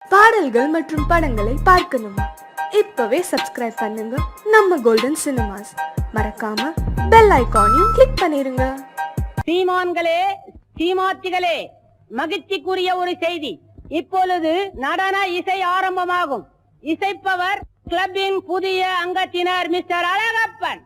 பாடல்கள் மற்றும் படங்களை பார்க்கணுமா? இப்பவே சப்ஸ்கிரைப் பண்ணுங்க நம்ம கோல்டன் சினிமாஸ். மறக்காம பெல் ஐகானையும் கிளிக் பண்ணிருங்க. சீமான்களே, சீமாத்திகளே, மகிழ்ச்சிக்குரிய ஒரு செய்தி. இப்பொழுது நடன இசை ஆரம்பமாகும். இசைப்பவர் கிளப்பின் புதிய அங்கத்தினர் மிஸ்டர் அழகப்பன்.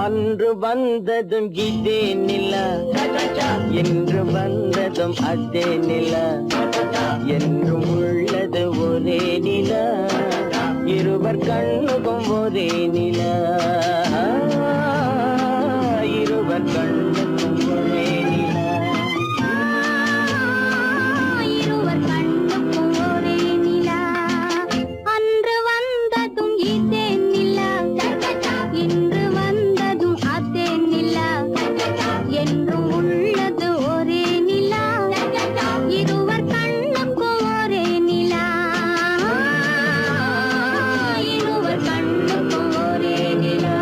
அன்று வந்ததும் இதே நிலா, என்று வந்ததும் அதே நிலா, என்றும் உள்ளது ஒரே நிலா, இருவர் கண்ணுக்கும் ஒரே நிலா, இருவர் கண்ணுக்கும் ஒரே நிலா, இருவர் கண்ணுக்கும் ஒரே நிலா. அன்று வந்ததும் இதே நிலா, இன்று வந்ததும் அதே நிலா, என்றும் உள்ளது ஒரே நிலா, இருவர் கண்ணுக்கும் ஒரே நிலா, இருவர் கண்ணுக்கும் ஒரே நிலா.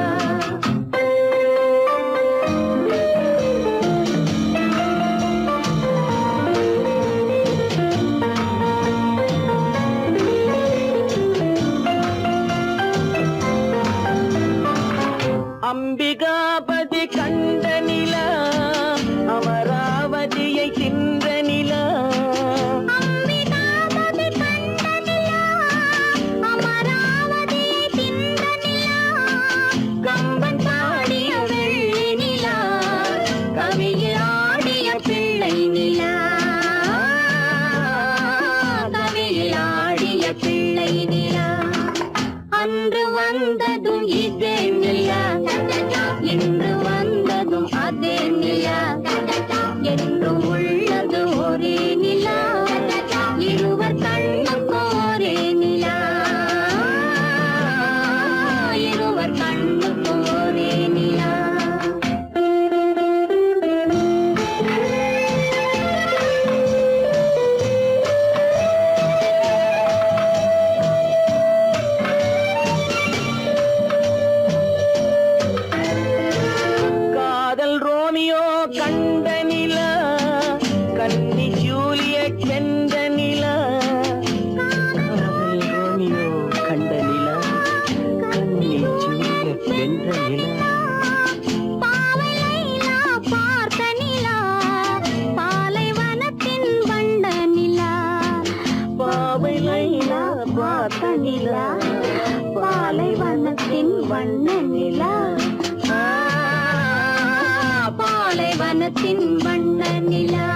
அம்பிகாபதி கண்ட நிலா, அமராவதியை தின்ற நிலா, அம்பிகாபதி கண்ட நிலா, அமராவதியை தின்ற நிலா, கம்பன் பாடிய வெள்ளி நிலா, கவியில் ஆடிய பிள்ளை நிலா, கவியில் ஆடிய பிள்ளை நிலா. அன்று வந்ததும் இதே நிலா, இன்று வந்ததும் அதே நிலா, என்றும் உள்ளது ஒரே நிலா, இருவர் கண்ணுக்கும் ஒரே நிலா, இருவர் கண்ணுக்கும் ஒரே நிலா. காதல் ரோமியோ கண்ட நிலா, கன்னி ஜூலியட் வென்ற நிலா, காதல் ரோமியோ கண்ட நிலா, கன்னி ஜூலியட் வென்ற நிலா, பாவை லைலா பார்த்த நிலா, பாலைவனத்தின் வண்ண நிலா, பாவை லைலா பார்த்த நிலா, பாலைவனத்தின் வண்ண நிலா, பாலைவனத்தின் வண்ண நிலா.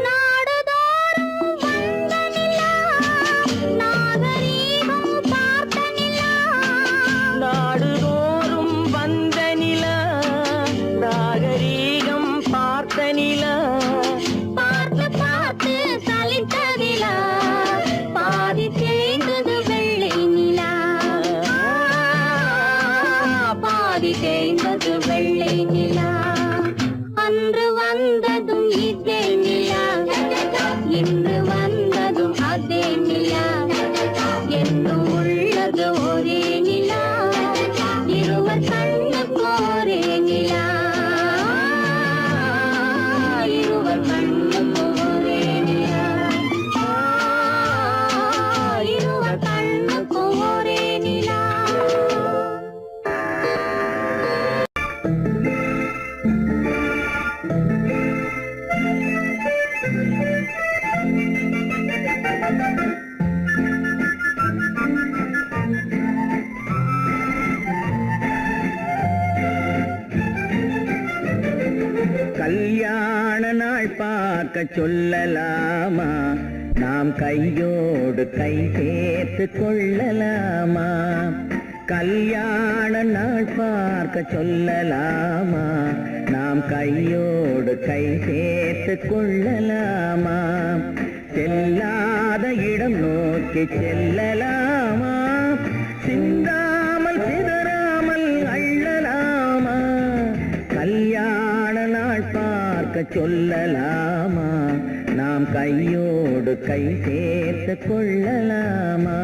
நாடுதோறும் வந்த நிலா, நாகரீகம் பார்த்த நிலா, நாடுதோறும் வந்த நிலா, நாகரீகம் பார்த்த நிலா, பார்த்து பார்த்து சலித்த நிலா, பாதி தேய்ந்தது வெள்ளை நிலா, பாதி தேய்ந்தது வெள்ளை நிலா. அன்று வந்ததும் இதே நிலா, இன்று வந்ததும் அதே நிலா, என்றும் உள்ளது ஒரே நிலா, இருவர் கண்ணுக்கும் ஒரே நிலா, இருவர் கண்ணுக்கும் ஒரே நிலா, இருவர் கண்ணுக்கும் ஒரே நிலா. கல்யாண நாள் பார்க்க சொல்லலாமா, நாம் கையோடு கை சேர்த்து கொள்ளலாமா, கல்யாண நாள் பார்க்க சொல்லலாமா, நாம் கையோடு கை சேர்த்து கொள்ளலாமா, இடம் நோக்கி செல்லலாமா? சிந்தாமல் சிதறாமல் அள்ளலாமா? கல்யாண நாள் பார்க்க சொல்லலாமா? நாம் கையோடு கை சேர்த்து கொள்ளலாமா?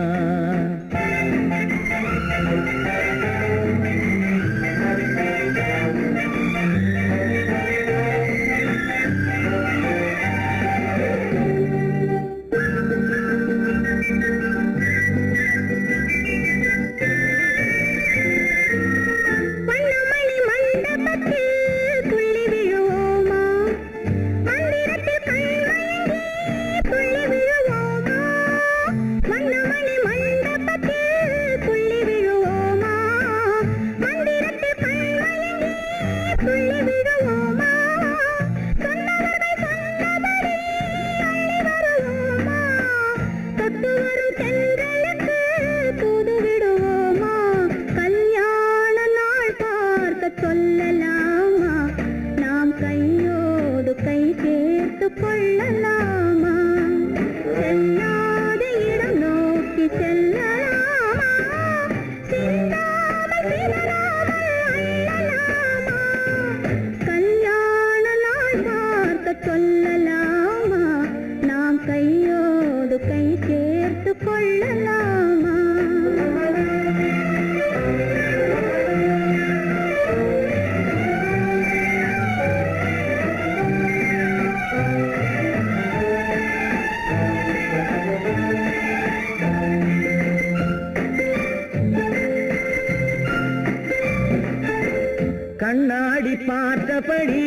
கண்ணாடி பார்த்தபடி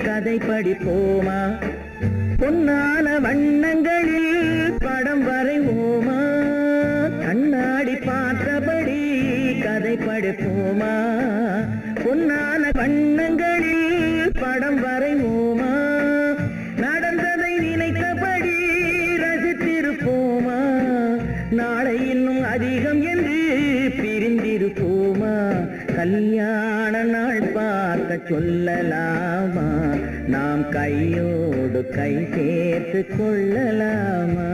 கதை படிப்போமா? பொன்னான வண்ணங்களில் படம் வரைவோமா? கண்ணாடி பார்த்தபடி கதை படிப்போமா? பொன்னான வண்ணங்களில் படம் வரைவோமா? நடந்ததை நினைத்தபடி ரசித்திருப்போமா? நாளை இன்னும் அதிகம் என்று பிரிந்திருப்போமா? கல்யாண நாள் பார்க்க சொல்லலாமா? நாம் கையோடு கை சேர்த்து கொள்ளலாமா?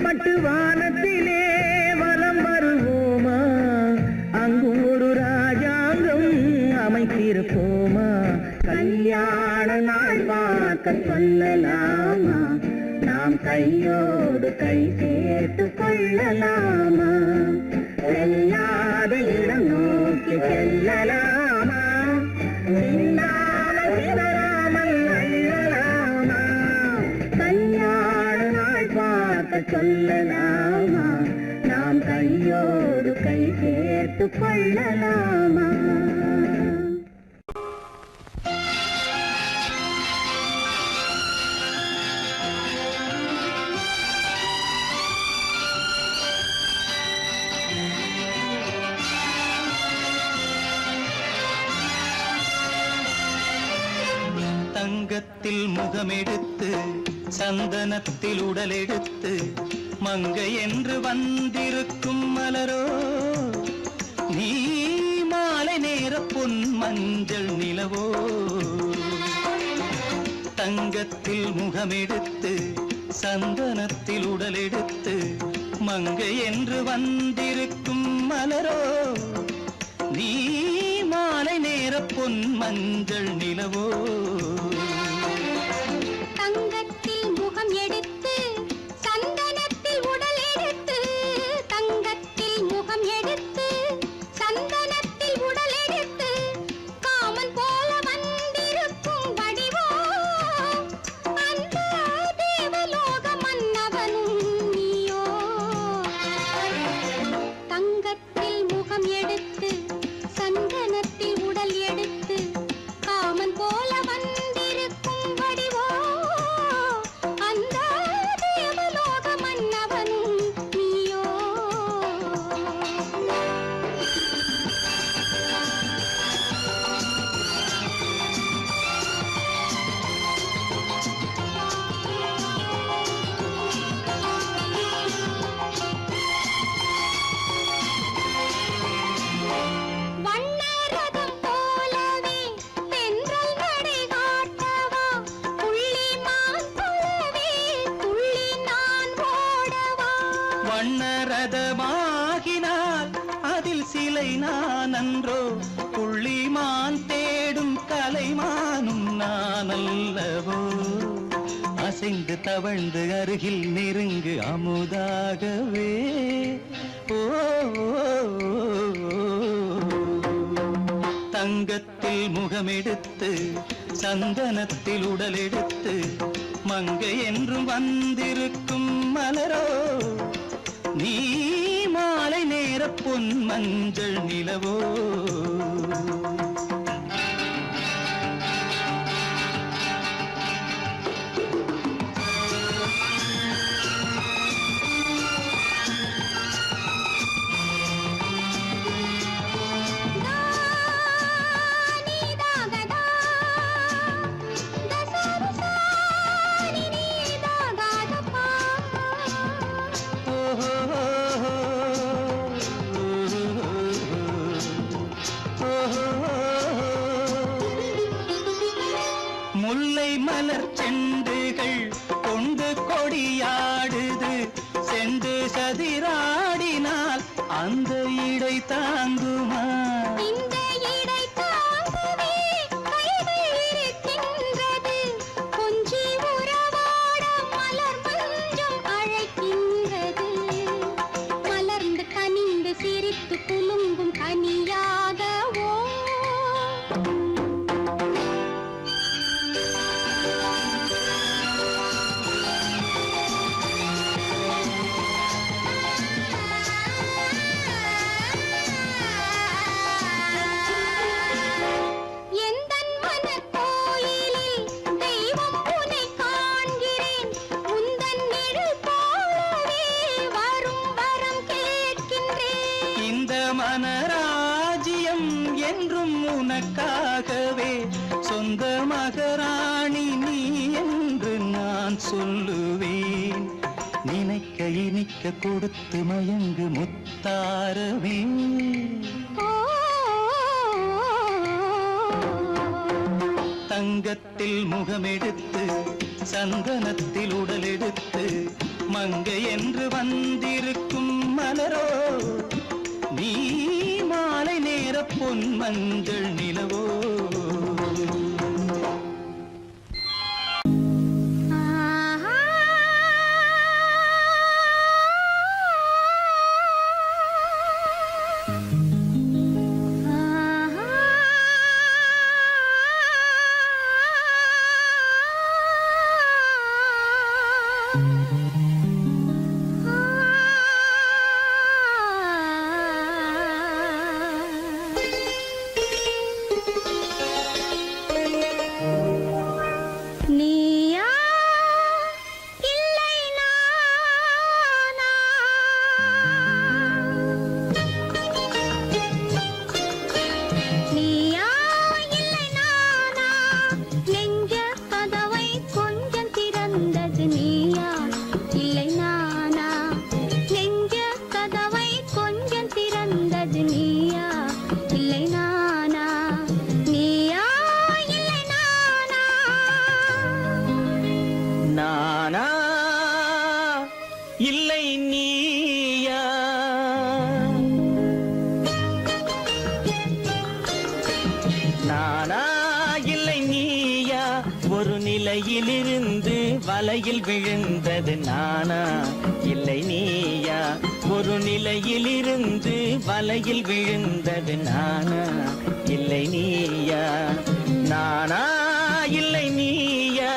பட்டு வானத்திலே வலம் வருவோமா? அங்கும் ஒரு ராஜாங்கம் அமைத்திருப்போமா? கல்யாண நாள் பார்க்க சொல்லலாமா? நாம் கையோடு கை சேர்த்து கொள்ளலாமா? செல்லாத இடம் நோக்கி செல்லலாமா? சிந்தாமல் சிதறாமல் அள்ளலாமா? கல்யாண நாள் பார்க்க சொல்லலாமா? நாம் கையோடு கை சேர்த்து கொள்ளலாமா? தங்கத்தில் முகமெடுத்து சந்தனத்தில் உடலெடுத்து மங்கை என்று வந்திருக்கும் மலரோ நீ மாலை நேர பொன் மஞ்சள் நிலவோ தங்கத்தில் முகமெடுத்து சந்தனத்தில் உடலெடுத்து மங்கை என்று வந்திருக்கும் மலரோ நீ மாலை நேர பொன் மஞ்சள் நிலவோ தங்கத்தில் முகம் எடுத்து சந்தனத்தில் உடல் எடுத்து தங்கத்தில் முகம் எடுத்து சந்தனத்தில் உடல் எடுத்து காமன் போல வந்திருக்கும் வடிவோ அந்த தேவலோக மன்னவனும் நீயோ தங்கத்தில் முகம் எடுத்து சந்தனத்தில் உடல் நான் அன்றோ புள்ளிமான் தேடும் கலைமானும் நான் அல்லவோ அசைந்து தவழ்ந்து அருகில் நெருங்கு அமுதாகவே ஓ தங்கத்தில் முகமெடுத்து சந்தனத்தில் உடலெடுத்து மங்கை என்றும் வந்திருக்கும் மலரோ நீ மாலை நேர பொன் மஞ்சள் நிலவோ முல்லை மலர் செண்டுகள் கொண்டு கொடியாடுது செண்டு சதிராடினால் அந்த இடை தாங்குமா இந்த இடை தாங்குவே கைகள் இருக்கின்றது கொஞ்சி உறவாட மலர் மஞ்சம் அழைக்கின்றது மலர்ந்து கனிந்து சிரித்து குலுங்கும் கனியாகவோ மனராஜ்யம் என்றும் உனக்காகவே சொந்த மகராணி நீ என்று நான் சொல்லுவேன் நினைக்க இனிக்க கொடுத்து மயங்கு முத்தாரவே தங்கத்தில் முகமெடுத்து சந்தனத்தில் உடலெடுத்து மங்கை என்று வந்திருக்கும் மலரோ நீ மாலை நேர பொன் மஞ்சள் நிலவோ நானா இல்லை நீயா நானா இல்லை நீயா ஒரு நிலையிலிருந்து வலையில் விழுந்தது நானா இல்லை நீயா ஒரு நிலையிலிருந்து வலையில் விழுந்தது நானா இல்லை நீயா நானா இல்லை நீயா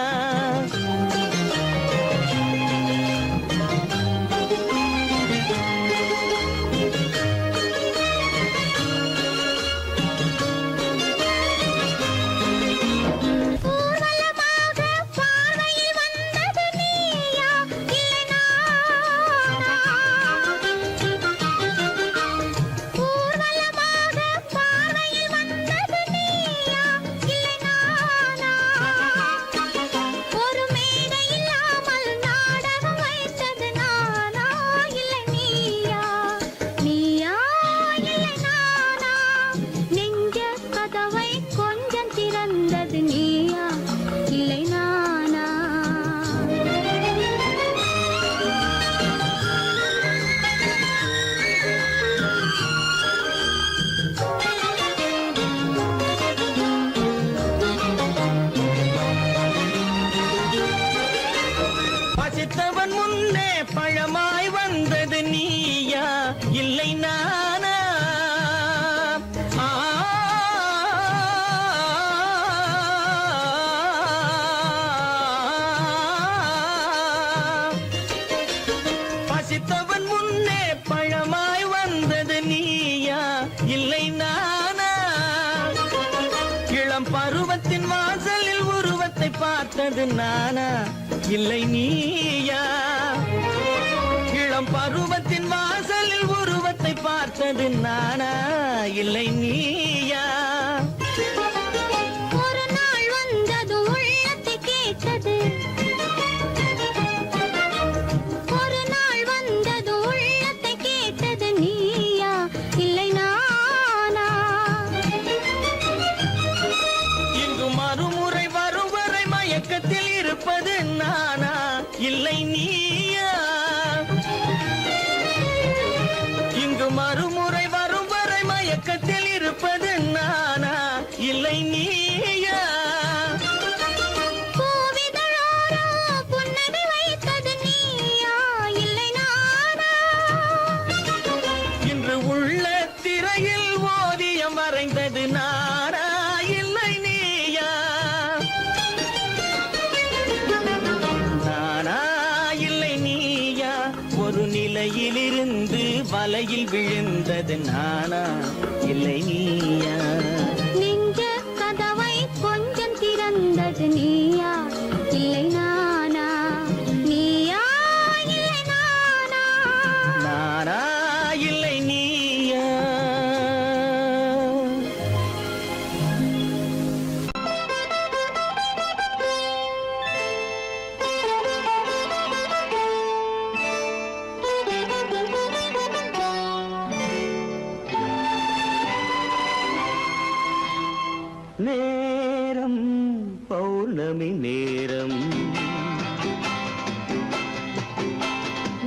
இல்லை நானா? இளம் பருவத்தின் வாசலில் உருவத்தை பார்த்தது நானா இல்லை நீயா? இளம் பருவத்தின் வாசலில் உருவத்தை பார்த்தது நானா இல்லை நீயா? ஒரு நாள் வந்தது உள்ளத்தை கேட்டது, ஒரு நாள் வந்தது உள்ளத்தை கேட்டது நீயா இல்லை நானா? இங்கு மறுமுறை வரும் வரை மயக்கத்தில் இருப்பது நானா இல்லை நீயா? இங்கு மறுமுறை வரும் வரை மயக்கத்தில் இருப்பது நானா இல்லை நீயா? பூவிதழோரோ புன்னகை வைத்தது நீயா இல்லை நானா? இன்று உள்ள திரையில் ஓவியம் வரைந்தது நானா இல்லை நீயா? நானா இல்லை நீயா? ஒரு நிலையிலிருந்து வலையில் விழுந்தது நானா இல்லை நீயா? நெஞ்ச கதவை கொஞ்சம் திறந்தது நீயா இல்லை நானா? நீயா இல்லை நானா? நானா இல்லை நீயா? நேரம் பௌர்ணமி நேரம்,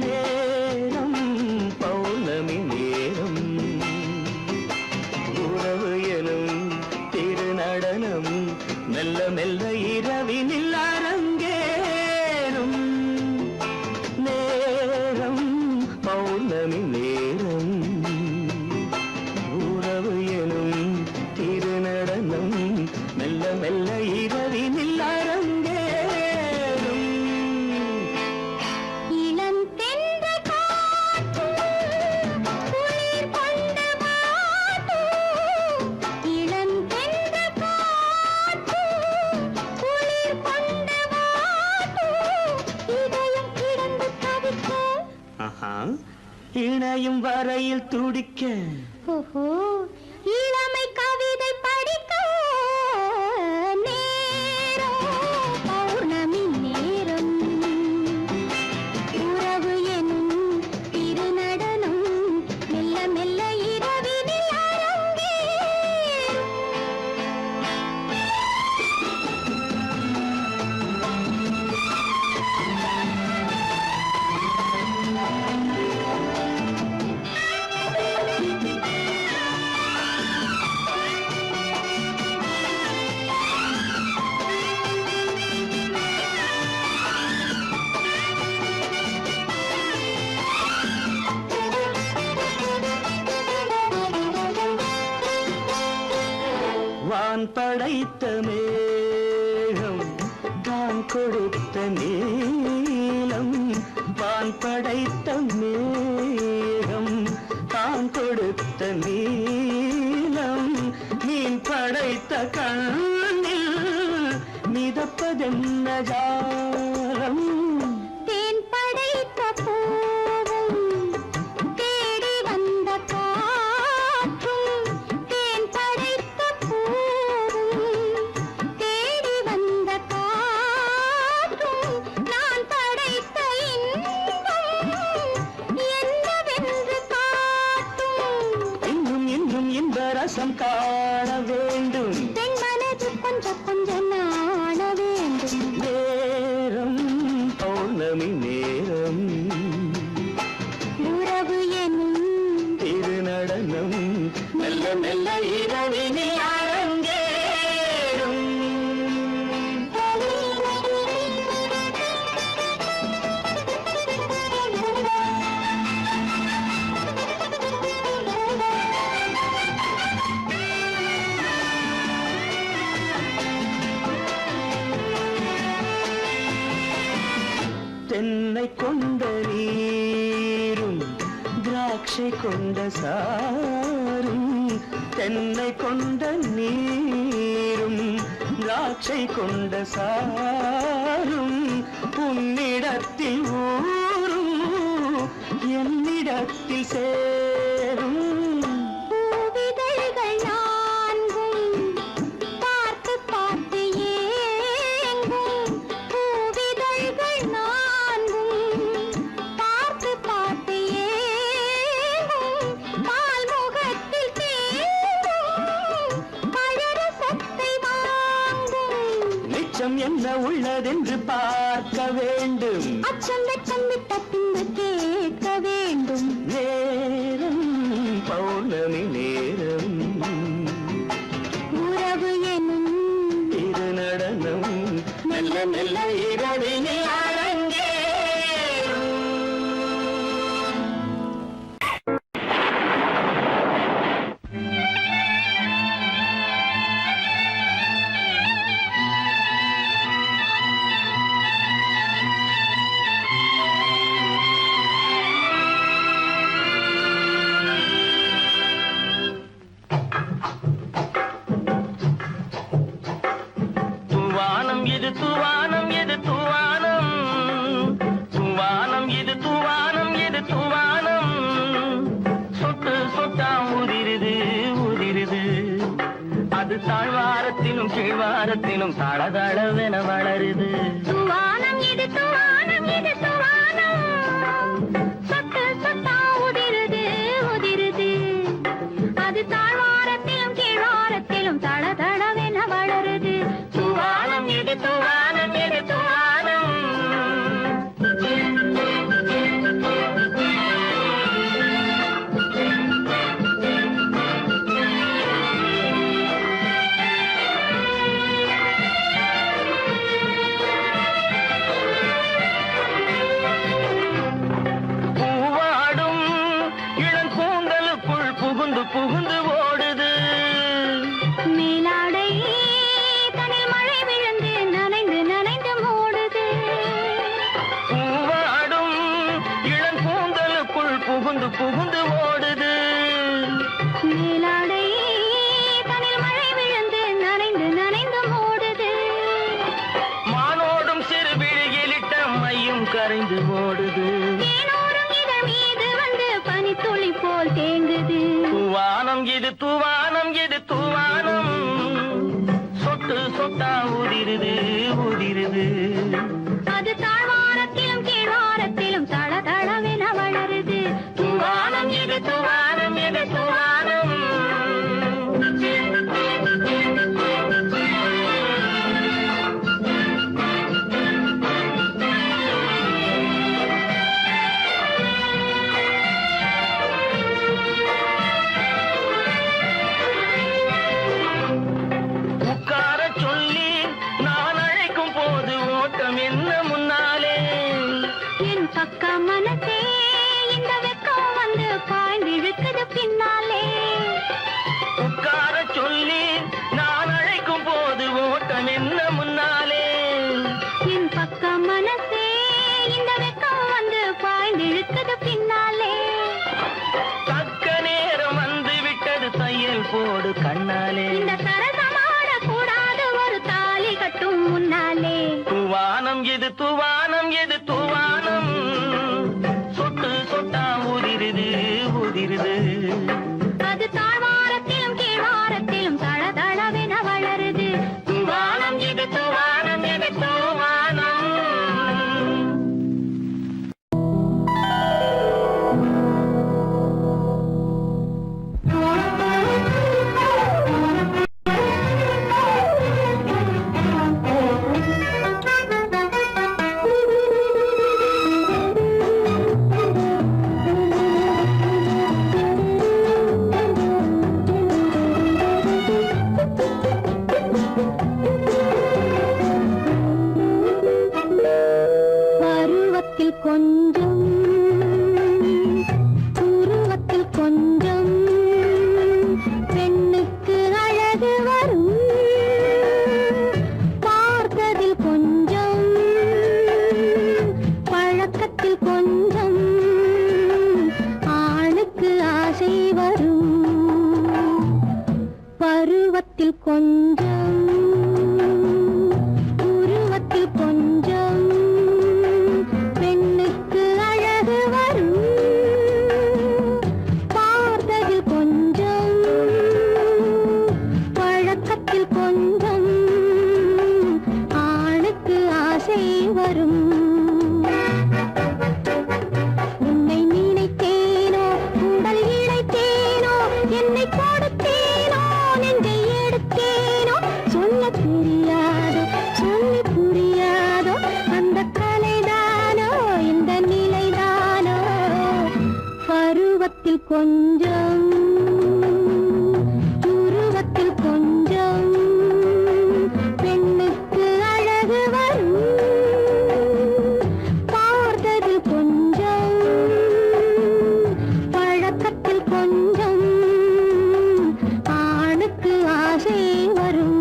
நேரம் பௌர்ணமி நேரம், உறவு எனும் திருநடனம் மெல்ல மெல்ல இரவினில் அரங்கேறும். நேரம் பௌர்ணமி நேரம், உறவு எனும் திருநடனம் மெல்ல மெல்ல இரவினில் அரங்கேறும். இளம் தென்றல் காற்று குளிர் கொண்டு வாட்டும், இளம் தென்றல் காற்று குளிர் கொண்டு வாட்டும், இதயம் கிடந்து தவிக்க, ஆஹா, இணையும் வரையில் துடிக்க, ஓஹோ, இளமை கவிதை படிக்க, நேரம் பௌர்ணமி நேரம், உறவு எனும் திருநடனம் மெல்ல மெல்ல இரவினில் அரங்கேறும். வான் படைத்த மேகம் தான் கொடுத்த நீலம், வான் படைத்த மேகம் தான் கொடுத்த நீலம், மீன் படைத்த கண்ணில் மிதப்பதென்ன ஜாலம். தேன் படைத்த பூவும் தேடி வந்த காற்றும், தேன் படைத்த பூவும் தேடி வந்த காற்றும், நான் படைத்த இன்பம் என்னவென்று காட்டும். இன்னும் இன்னும் இன்ப ரசம் காண வேண்டும். பெண் மனது கொஞ்சம் கொஞ்சம் நாண வேண்டும். நேரம் பௌர்ணமி நேரம், உறவு எனும் திருநடனம் மெல்ல மெல்ல இரவினில் அரங்கேறும். தென்னை கொண்ட நீரும் திராட்சை கொண்ட சாரும், தென்னை கொண்ட நீரும் திராட்சை கொண்ட சாரும் உன்னிடத்தில் ஊரும் என்னிடத்தில் சேரும். பூவிதழ்கள் நான்கும் பார்த்து பார்த்து ஏங்கும். பூவிதழ்கள் நான்கும் பார்த்து பார்த்து ஏங்கும். பால்முகத்தில் தேங்கும் பழரசத்தை வாங்கும். மிச்சம் என்ன உள்ளதென்று பார்க்க வேண்டும். அச்சம் வெச்சம் விட்ட பின்பு கேட்க வேண்டும். நேரம் பௌர்ணமி நேரம் உறவு எனும் இரு நடனம் மெல்ல மெல்ல இரவினில் அரங்கேறும். தூவானம் இது தூவானம் இது தூவானம், தூவானம் இது தூவானம் இது தூவானம். சொட்டு சொட்டா உதிருது உதிருது, அது தாழ்வாரத்திலும் கீழ்வாரத்திலும் தளதளவென வளருது. துவானம் இது துவானம் இது துவானம். சொட்டு சொட்டா உதிருது உதிருது, அது தாழ்வாரத்திலும் கீழ்வாரத்திலும் தளதளவென வளருது. தூவானம் இது தூவானம் இது தூவானம். பூவாடும் இளங்கூந்தலுக்குள் புகுந்து புகுந்து ஓடுது. மேலாடை தனில் மழை விழுந்து நனைந்து நனைந்து மூடுது. பூவாடும் இளங்கூந்தலுக்குள் புகுந்து புகுந்து ஓடுது. மேலாடை தனில் மழை விழுந்து நனைந்து நனைந்து மூடுது. மானோடும் சிறு விழியிலிட்ட மையும் கரைந்து ஓடுது. தேனோரும் இதழ் மீது வந்து பனித்துளி போல் தேங்குது. தூவானம் இது தூவானம் இது தூவானம். சொட்டு சொட்டா உதிருது உதிருது, அது தாழ்வாரத்திலும் கீழ்வாரத்திலும் தளதளவென வளருது. தூவானம் இது தூவானம் இது தூவானம். உட்கார சொல்லி நான் அழைக்கும் போது ஓட்டம் என்ன முன்னாலே. என் பக்க மனசே இந்த வெக்கம் வந்து பாய்ந்திழுக்குது பின்னாலே. உட்கார சொல்லி நான் அழைக்கும் போது ஓட்டம் என்ன முன்னாலே. என் பக்க மனசே இந்த வெக்கம் வந்து பாய்ந்திழுக்குது பின்னாலே. தக்க நேரம் வந்து விட்டது தையல் போடு கண்ணாலே. இந்த சரசமாட கூடாது ஒரு தாலி கட்டும் முன்னாலே. தூவானம் இது தூவானம் இது தூவானம். சொட்டு சொட்டா உதிருது உதிருது, அது தாழ்வாரத்திலும் கீழ்வாரத்திலும் தளதளவென வளருது. தூவானம் இது தூவானம் இது தூவானம். உருவத்தில் கொஞ்சம் உருவத்தில் கொஞ்சம் பெண்ணுக்கு அழகு வரும் பார்த்ததில் கொஞ்சம் பழக்கத்தில் கொஞ்சம் ஆணுக்கு ஆசை வரும் உன்னை நினைத்தேனோ உடல் இழைத்தேனோ என்னை கொடுத்தேனோ நெஞ்சை எடுத்தேனோ சொல்ல தெரியாதோ சொல்லி புரியாதோ அந்த கலைதானோ இந்த நிலைதானோ பருவத்தில் கொஞ்சம் உருவத்தில் கொஞ்சம் பெண்ணுக்கு அழகு வரும் பார்த்ததில் கொஞ்சம் பழக்கத்தில் கொஞ்சம் ஆணுக்கு ஆசை வரும்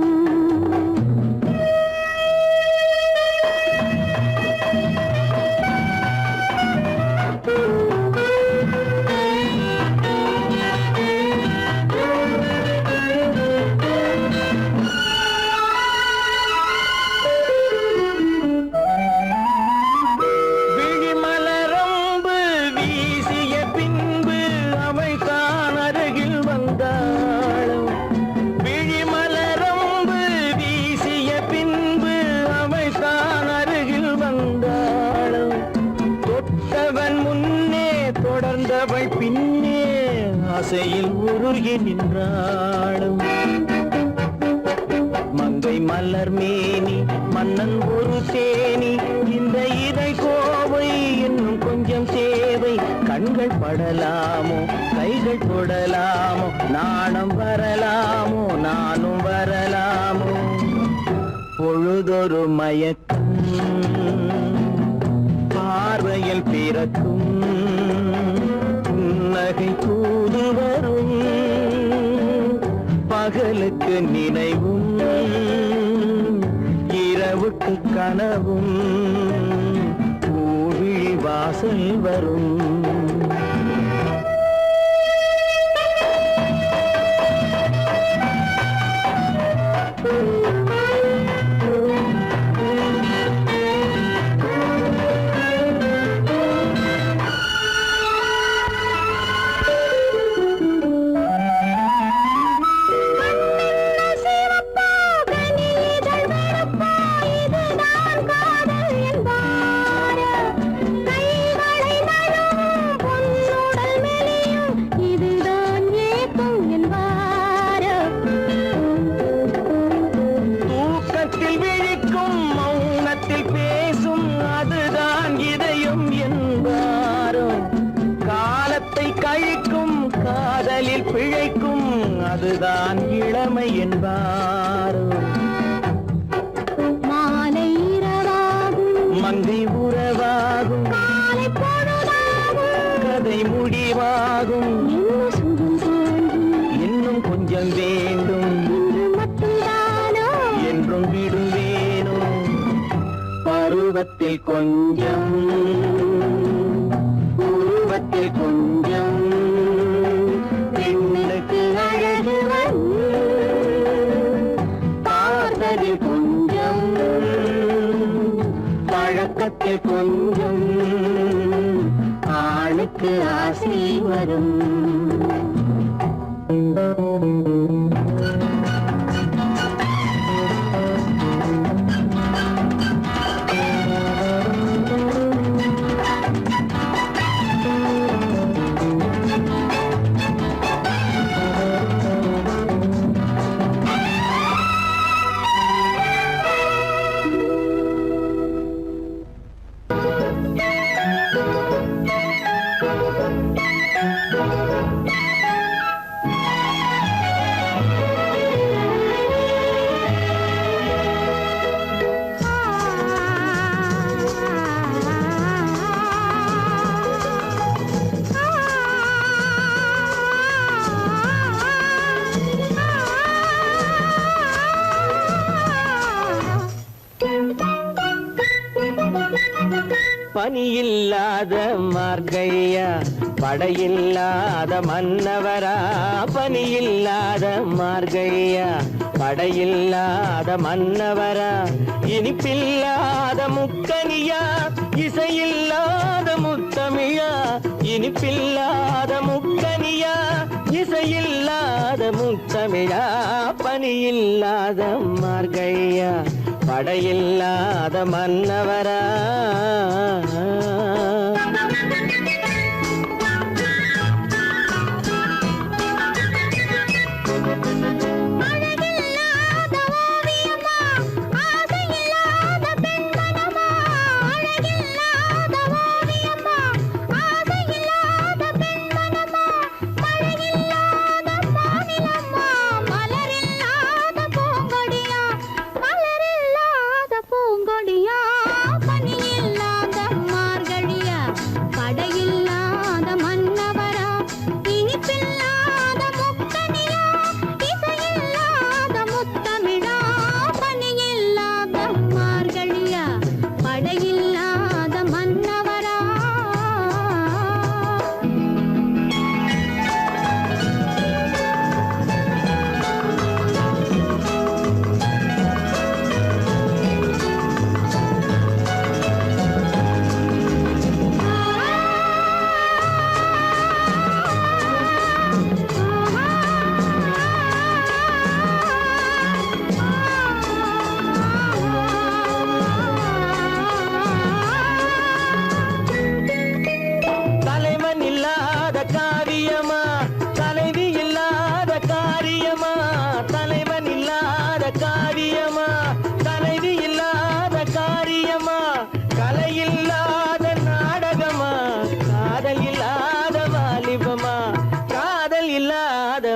விழிமலரம்பு வீசிய பின்பு அவை தான் அருகில் வந்தாளும். விழிமலரம்பு வீசிய பின்பு அவை தான் அருகில் வந்தாளும். தொட்டவன் முன்னே தொடர்ந்தவள் பின்னே ஆசையில் உருகி நின்றாளும். மங்கை மலர் மேனி மன்னன் ஒரு தேனி இந்த இதை கோவை இன்னும் கொஞ்சம் சேவை கண்கள் படலாமோ கைகள் தொடலாமோ நாணம் வரலாமோ நானும் வரலாமோ பொழுதொரு மயக்கம் பார்வையில் பிறக்கும் புன்னகை தூது வரும் பகலுக்கு நினைவும் இரவுக்கு கனவும் பூவிழி வாசல் வரும். தூக்கத்தில் விழிக்கும் மௌனத்தில் பேசும் அதுதான் இதயம் என்பாரோ காலத்தை கழிக்கும் காதலில் பிழைக்கும் அதுதான் இளமை என்பாரோ மாலை இரவாகும் மங்கை உறவாகும் காலை பொழுதாகும் கதை முடிவாகும் என்ன சுகம் தோன்றும் இன்னும் கொஞ்சம் வேண்டும் இன்று மட்டும்தானோ என்றும் விடுவேனோ பருவத்தில் கொஞ்சம் உருவத்தில் கொஞ்சம் பெண்ணுக்கு அழகு வரும் பார்த்ததில் கொஞ்சம் பழக்கத்தில் கொஞ்சம் ஆணுக்கு ஆசை வரும். பனியில்லாத மார்கழியா படையில்லாத மன்னவரா பனியில்லாத மார்கழியா படையில்லாத மன்னவரா இனிப்பில்லாத முக்கனியா இசையில்லாத முத்தமிழா இனிப்பில்லாத முக்கனியா இசையில்லாத முத்தமிழா பனியில்லாத மார்கழியா படையில்லாத மன்னவரா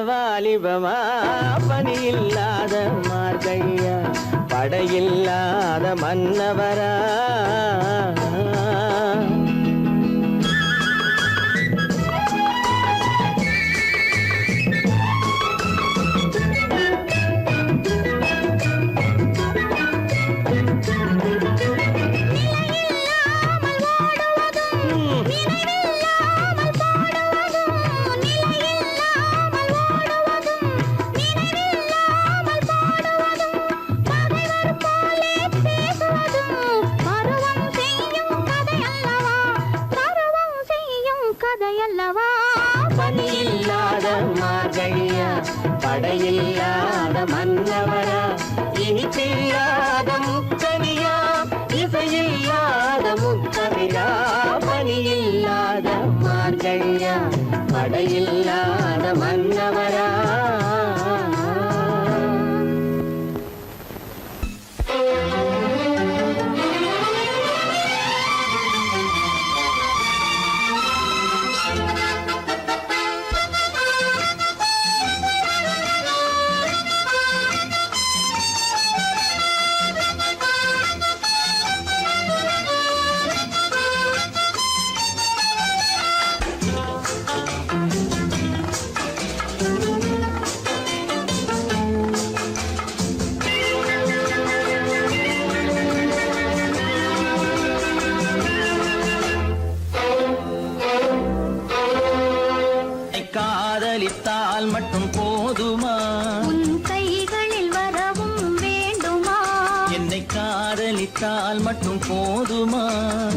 வாலிபமா பனியில்லாத மார்கழியா படையில்லாத மன்னவரா பனியில்லாத மார்கழியா படையில்லாத மன்னவரா இனிப்பில்லாத முக்கனியா இசையில்லாத முத்தமிழா பனியில்லாத மார்கழியா படையில்லாத மன்னவரா காதலித்தால் மட்டும் போதுமா உன் கைகளில் வரவும் வேண்டுமா என்னை காதலித்தால் மட்டும் போதுமா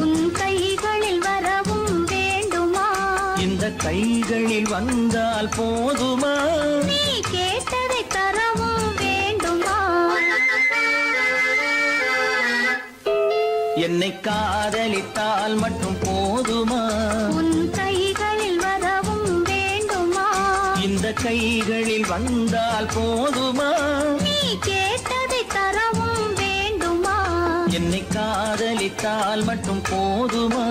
உன் கைகளில் வரவும் வேண்டுமா இந்த கைகளில் வந்தால் போதுமா நீ கேட்டதை தரவும் வேண்டுமா என்னை காதலித்தால் மட்டும் போதுமா உன் கைகளில் வரவும் வேண்டுமா இந்த கைகளில் வந்தால் போதுமா நீ கேட்டதை தரவும் வேண்டுமா என்னை காதலித்தால் மட்டும் போதுமா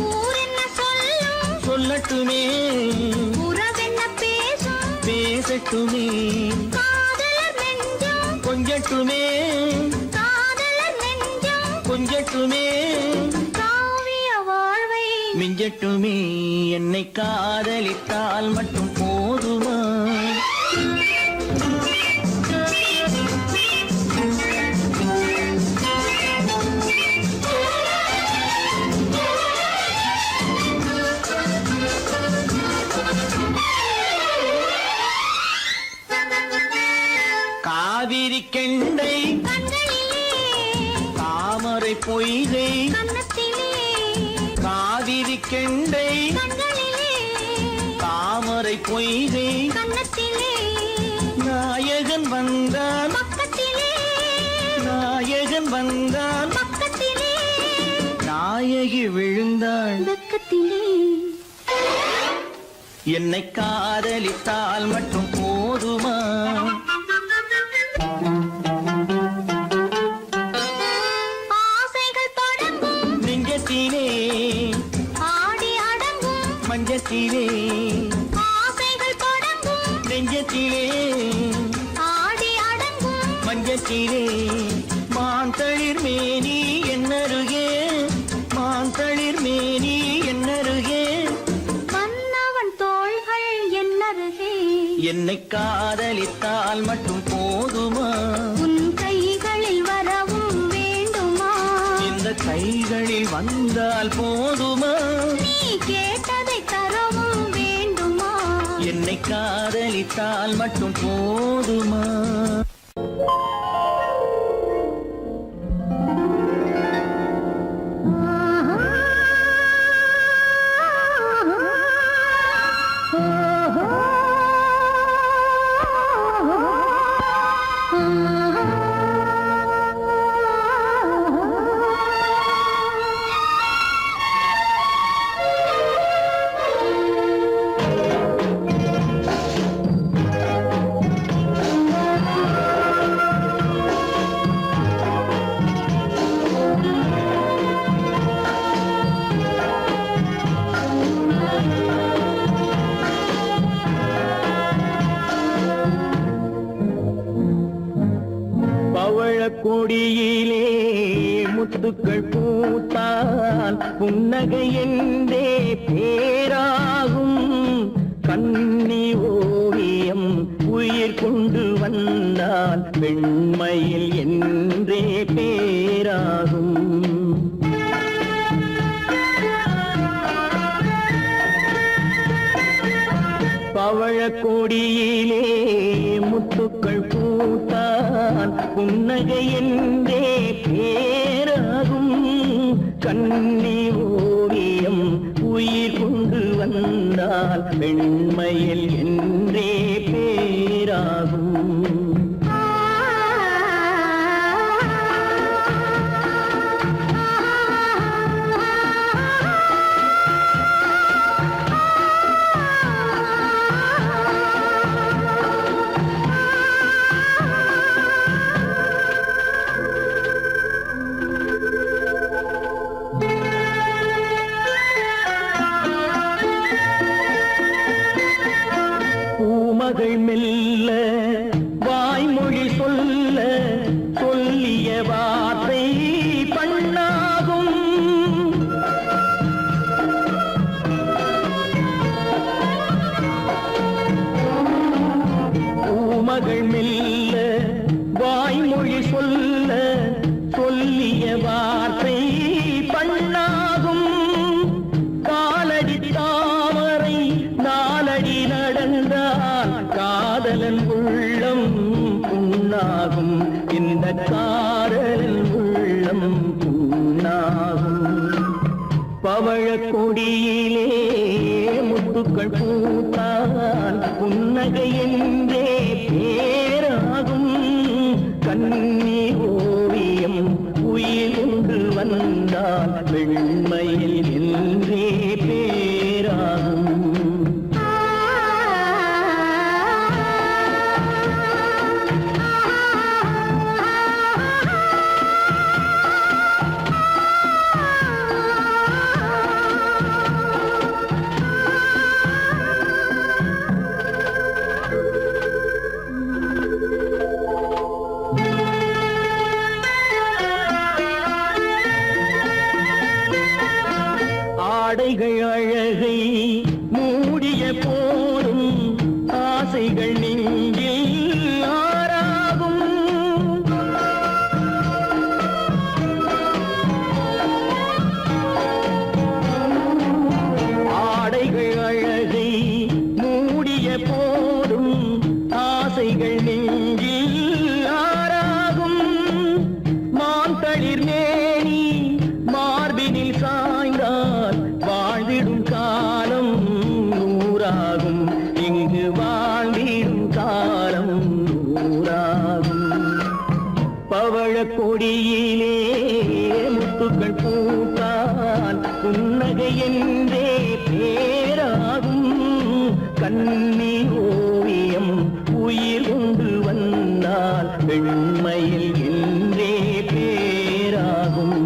ஊர் என்ன சொல்லும் சொல்லட்டுமே உறவென்ன பேசும் பேசட்டுமே காதலர் நெஞ்சம் கொஞ்சட்டுமே காதலர் நெஞ்சம் கொஞ்சட்டுமே காவிய வாழ்வை மிஞ்சட்டுமே என்னை காதலித்தால் மட்டும் போதுமா காவிரி கெண்டை கண்களிலே தாமரை பொய்கை கன்னத்திலே காவிரி கெண்டை கண்களிலே தாமரை பொய்கை கன்னத்திலே நாயகன் வந்தான் பக்கத்திலே நாயகன் வந்தான் பக்கத்திலே நாயகி விழுந்தாள் பக்கத்திலே என்னை காதலித்தால் மட்டும் போதுமா ஆசைகள் தொடங்கும் நெஞ்சத்திலே ஆடி அடங்கும் மஞ்சத்திலே ஆசைகள் தொடங்கும் நெஞ்சத்திலே ஆடி அடங்கும் மஞ்சத்திலே மாந்தளிர் மேனி என்னருகே மாந்தளிர் மேனி என்னருகே மன்னவன் தோள்கள் என்னருகே என்னை காதலித்தால் மட்டும் போதுமா உன் கைகளில் வரவும் வேண்டுமா இந்த கைகளில் வந்தால் போதுமா நீ கேட்டதை தரவும் வேண்டுமா என்னை காதலித்தால் மட்டும் போதுமா கொடியிலே முத்துக்கள் பூத்தால் புன்னகை என்றே பேராகும் கண்ணி ஓவியம் உயிர் கொண்டு வந்தால் பெண்மையில் என்றே பேராகும் பவழக்கொடியிலே முத்துக்கள் பூத்தான் புன்னகை என்றே பேராகும் கண்ணி ஓவியம் உயிர் கொண்டு வந்தால் பெண்மையில் என்றே பேராகும் பூமகள் மெல்ல வாய்மொழி சொல்ல சொல்லிய வார்த்தை பண்ணாகும் பூமகள் மெல்ல வாய்மொழி சொல்ல சொல்லிய வார்த்தை பண்ணாகும் காலடி தாமரை நாலடி நடந்தால் காதலன் உள்ளம் புண்ணாகும் இந்த காதலன் உள்ளம் புண்ணாகும் பவழக்கொடியிலே முத்துக்கள் பூத்தால் புன்னகை என்றே பேராகும் கண்ணி ஓவியம் உயிர் கொண்டு வந்தால் வெண்மையில் என்றே பேராகும் ஆடைகள் அழகை மூடிய போதும் ஆசைகள் நெஞ்சில் ஆறாகும். ஆடைகள் அழகை மூடிய போதும் ஆசைகள் நெஞ்சில் ஆறாகும். மாந்தளிர் மேனி மார்பினில் சாய்ந்தால் வாழ்ந்திடும் காலம் நூறாகும். இங்கு வாழ்ந்திடும் காலம் நூறாகும். பவழ கொடியிலே முத்துக்கள் பூத்தால் புன்னகை என்றே பேராகும். கண்ணி ஓவியம் உயிர் கொண்டு வந்தால் வெண்மையில் என்றே பேராகும்.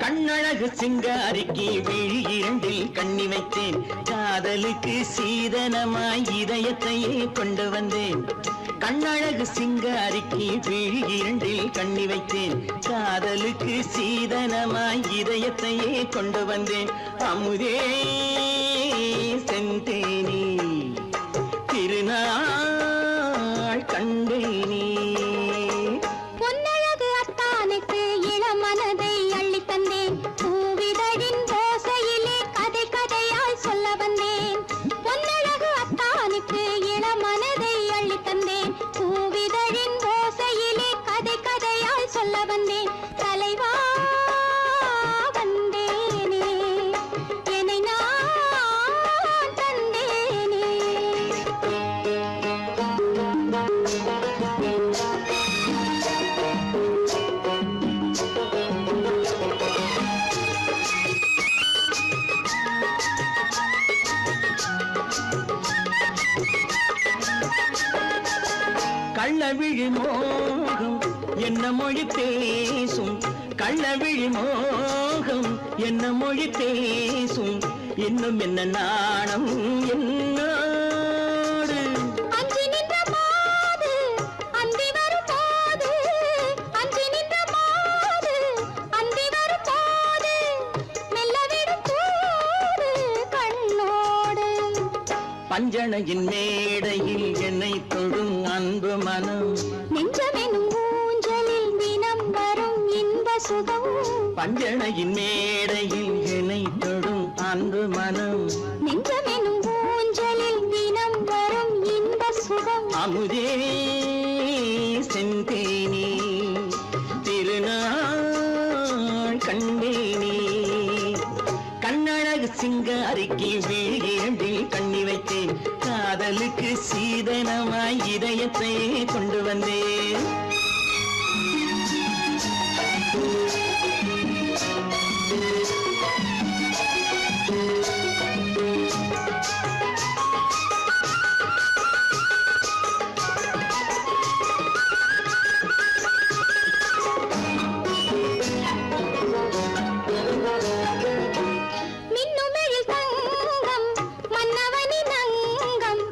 கண்ணழகு சிங்காரிக்கு விழி இரண்டில் கண்ணி வைத்தேன். காதலுக்கு சீதனமாய் இதயத்தையே கொண்டு வந்தேன். கண்ணழகு சிங்காரிக்கு விழி இரண்டில் கண்ணி வைத்தேன். காதலுக்கு சீதனமாய் இதயத்தையே கொண்டு வந்தேன். அமுதே செந்தேனே திருநாள் கண்டேனே. பொன்னழகு அத்தானுக்கு இளமனதை அள்ளி தந்தேன். பூவிதழின் ஓசையிலே கதை கதையாய் சொல்ல வந்தேன். பொன்னழகு அத்தானுக்கு இளமனதை அள்ளி தந்தேன். பூவிதழின் ஓசையிலே கதை கதையாய் சொல்ல வந்தேன். தலைவா வந்தேனே என்னை நான் தந்தேனே. கள்ளவிழி மோகம் என்ன மொழி பேசும். கள்ளவிழி மோகம் என்ன மொழி பேசும். இன்னும் என்ன நாணம் என்னோடு. அஞ்சி நின்ற மாது அந்தி வரும் போது. அஞ்சி நின்ற மாது அந்தி வரும் போது. மெல்ல விடும் போது கண்ணோடு. பஞ்சணையின் மேடையில் என்னை தொடும் அன்பு மனம். நெஞ்சமெனும் ஊஞ்சலில் தினம் வரும் இன்ப சுகம். பஞ்சணையின் மேடையில் என்னை தொடும் அன்பு மனம். நெஞ்சமெனும் ஊஞ்சலில் தினம் வரும் இன்ப சுகம். அமுதே செந்தேனே திருநாள் கண்டேனே. கண்ணழகு சிங்காரிக்கு விழி இரண்டில் கண்ணி வைத்தேன். காதலுக்கு சீதனமாய் இதயத்தை கொண்டு வந்தேன். மின்னுமெழில் தங்கம் மன்னவனின் அங்கம்.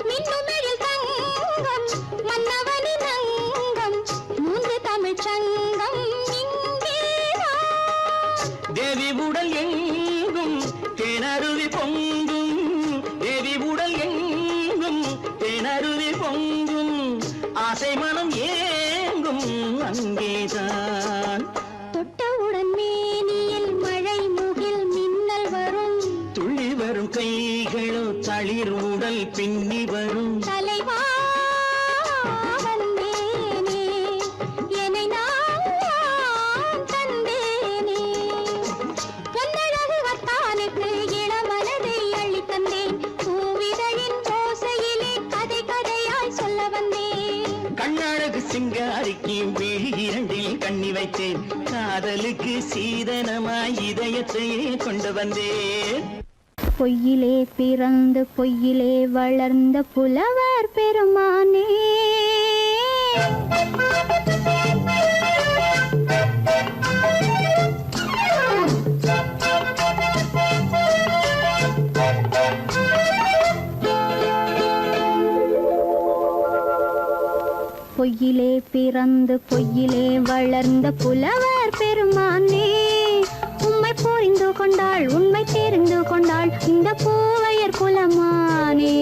மின்னுமெழில் தங்கம் மன்னவனின் அங்கம். மூன்று தமிழ்ச் சங்கம் இங்கேதான். தேவி உடல் எங்கும் தேனருவி பொங்கும். தேவி உடல் எங்கும் தேனருவி பொங்கும். ஆசை மனம் ஏங்கும் அங்கேதான். தொட்டவுடன் மேனியில் மழை முகில் மின்னல் வரும். துள்ளி வரும் கைகளோ தளிர் உடல் பின்னி வரும் தலைவா வந்தேனே என்னை நான் தந்தேனே பொன்னழகு வத்தானுக்கு இளமனதை அள்ளி தந்தேன் பூவிதழின் ஓசையிலே கதை கதையாய் சொல்ல வந்தேன் கண்ணழகு சிங்காரிக்கு விழி இரண்டில் கண்ணி வைத்தேன் காதலுக்கு சீதனமாய் இதயத்தையே கொண்டு வந்தேன் பொய்யிலே பிறந்து பொய்யிலே வளர்ந்த புலவர் பெருமானே பொய்யிலே பிறந்து பொய்யிலே வளர்ந்த புலவர் பெருமானே உம்மை புரிந்து கொண்டாள் உண்மை தெரிந்து கொண்டாள் இந்த பூவையர் குலமானே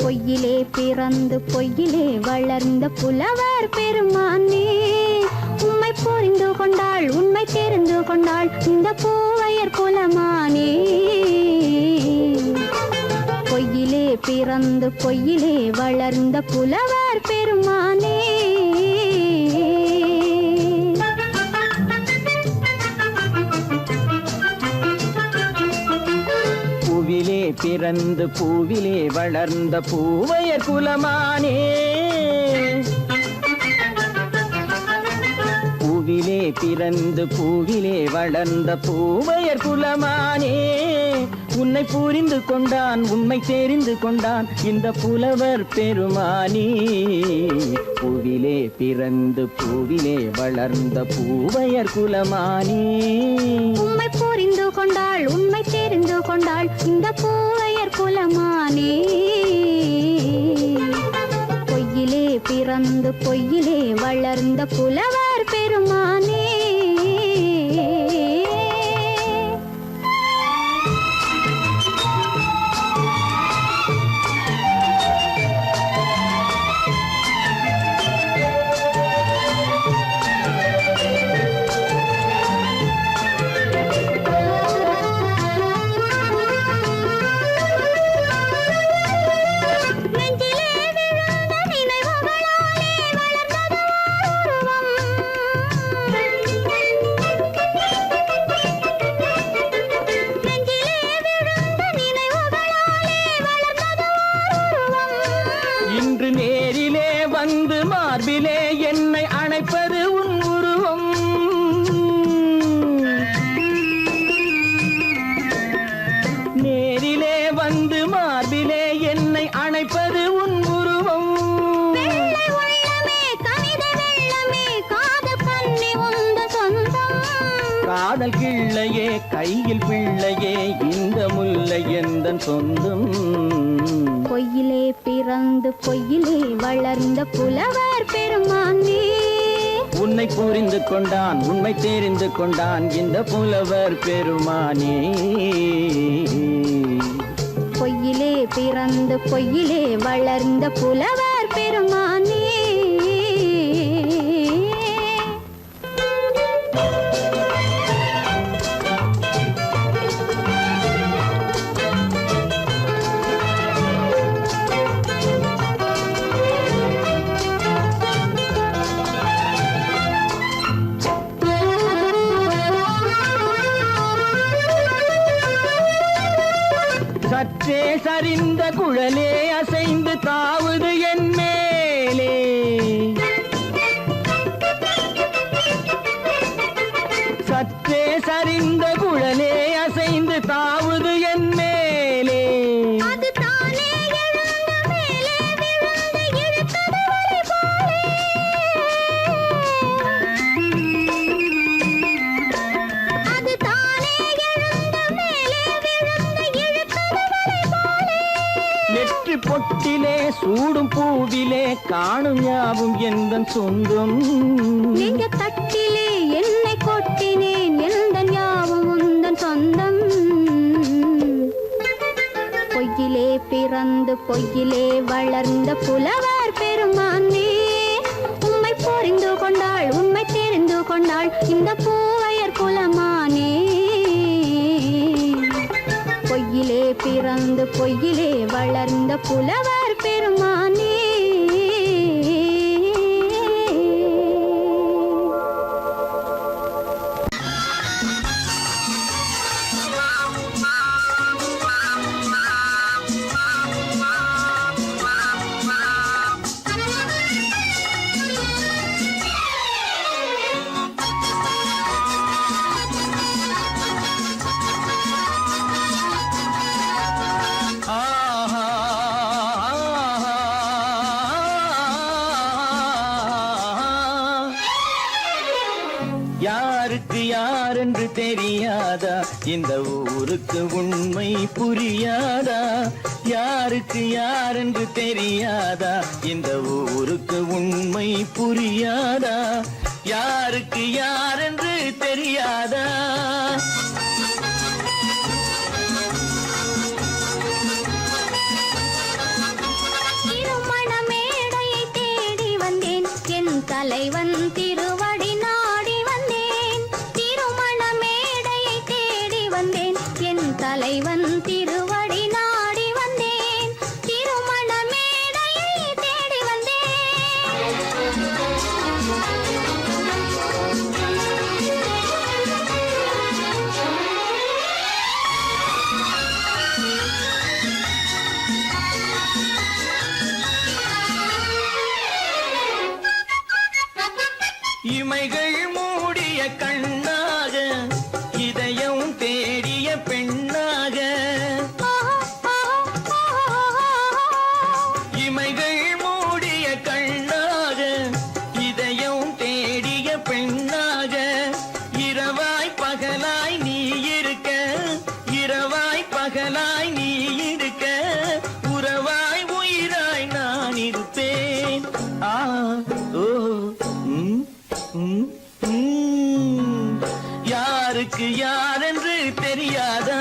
பொய்யிலே பிறந்து பொய்யிலே வளர்ந்த புலவர் பெருமானே உம்மை புரிந்து கொண்டாள் உண்மை தெரிந்து கொண்டாள் இந்த பூவையர் குலமானே பொய்யிலே பிறந்து பொய்யிலே வளர்ந்த புலவர் பெருமானே பூவிலே பிறந்து பூவிலே வளர்ந்த பூவையர் குலமானே பூவிலே பிறந்து பூவிலே வளர்ந்த பூவையர் குலமானே உன்னை புரிந்து கொண்டான் உண்மை தெரிந்து கொண்டான் இந்த புலவர் பெருமானே பூவிலே பிறந்து பூவிலே வளர்ந்த பூவையர் குலமானே உம்மை புரிந்து கொண்டாள் உண்மை தெரிந்து கொண்டாள் இந்த பூவையர் குலமானே பொய்யிலே பிறந்து பொய்யிலே வளர்ந்த புலவர் பெருமானே இன்று நேரிலே வந்து மார்பிலே என்னை அணைப்பது உன் உருவம் நேரிலே வந்து மார்பிலே என்னை அணைப்பது உன் உருவம் காதல் கிள்ளையே கையில் பிள்ளையே இந்த முல்லை எந்தன் சொந்தம் பொய்யிலே பிறந்து பொய்யிலே வளர்ந்த புலவர் பெருமானே உன்னை புரிந்து கொண்டான் உண்மை தெரிந்து கொண்டான் இந்த புலவர் பெருமானே பொய்யிலே பிறந்து பொய்யிலே வளர்ந்த புலவர் பெருமானே சற்றே சரிந்த குழலே அசைந்து தாவுது என் மேலே சற்றே சரிந்த குழலே அசைந்து தாவுது என் மேலே நெற்றி பொட்டிலே சூடும் பூவிலே காணும் யாவும் எந்தன் சொந்தம் நெஞ்ச தட்டிலே என்னை கொட்டினேன் எந்தன் யாவும் உந்தன் சொந்தம் பொய்யிலே பிறந்து பொய்யிலே வளர்ந்த புலவர் பெருமானே உம்மை புரிந்து கொண்டாள் உண்மை தெரிந்து கொண்டாள் இந்த பூவையர் குலமானே பிறந்து பொய்யிலே வளர்ந்த புலவர் பெருமானே. யாருக்கு யாரென்று தெரியாதா, இந்த ஊருக்கு உண்மை புரியாதா? யாருக்கு யாரென்று தெரியாதா, இந்த ஊருக்கு உண்மை புரியாதா? யாருக்கு யாரென்று தெரியாதா? திருமண மேடையை தேடி வந்தேன், என் தலைவன் திருவடி நாடி வந்தேன். திருமண மேடையை தேடி வந்தேன், என் தலைவன் திருவடி நாடி வந்தேன். திருமண மேடையை தேடி இமைகள் மூடிய கண்ணாக, இதயம் தேடிய பெண்ணாக. இமைகள் மூடிய கண்ணாக, இதயம் தேடிய பெண்ணாக. இரவாய் பகலாய் நீ இருக்க, இரவாய் பகலாய் நீ இருக்க, உறவாய் உயிராய் நான் இருப்பேன். ஆ ஓ யாருக்கு யாரென்று தெரியாதா?